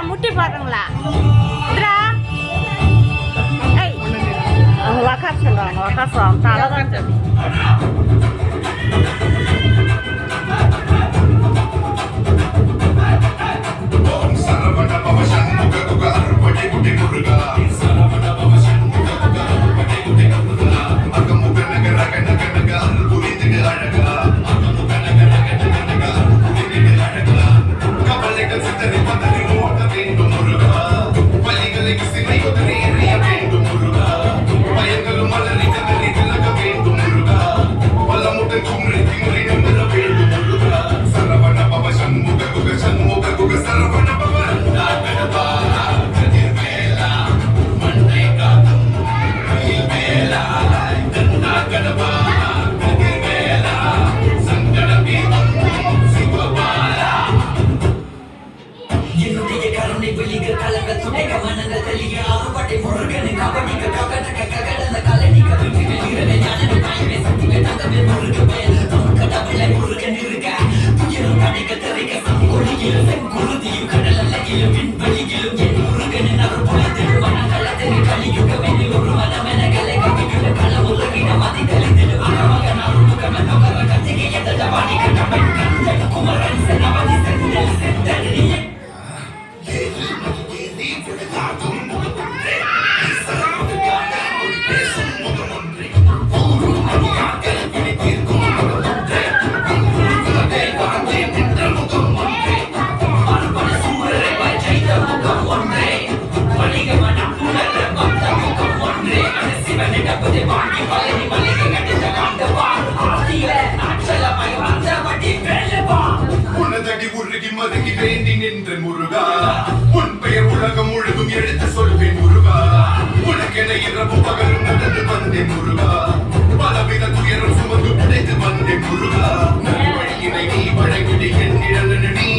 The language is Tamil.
முட்டி பாருங்களா அவங்க வக்கா சொல்லுவாங்க வக்கா சொல்லுவாங்க தலைதான் முருகா உன் பெயர் உலகம் முழுதும் எடுத்து சொல்வேன் முருகா உனக்கென இரவும் பகலும் நடந்து வந்தேன் முருகா பலவித துயரம் சுமந்து உடைத்து வந்தேன் முருகா வழியினை நீ வழங்கிடு என் நிழலன நீ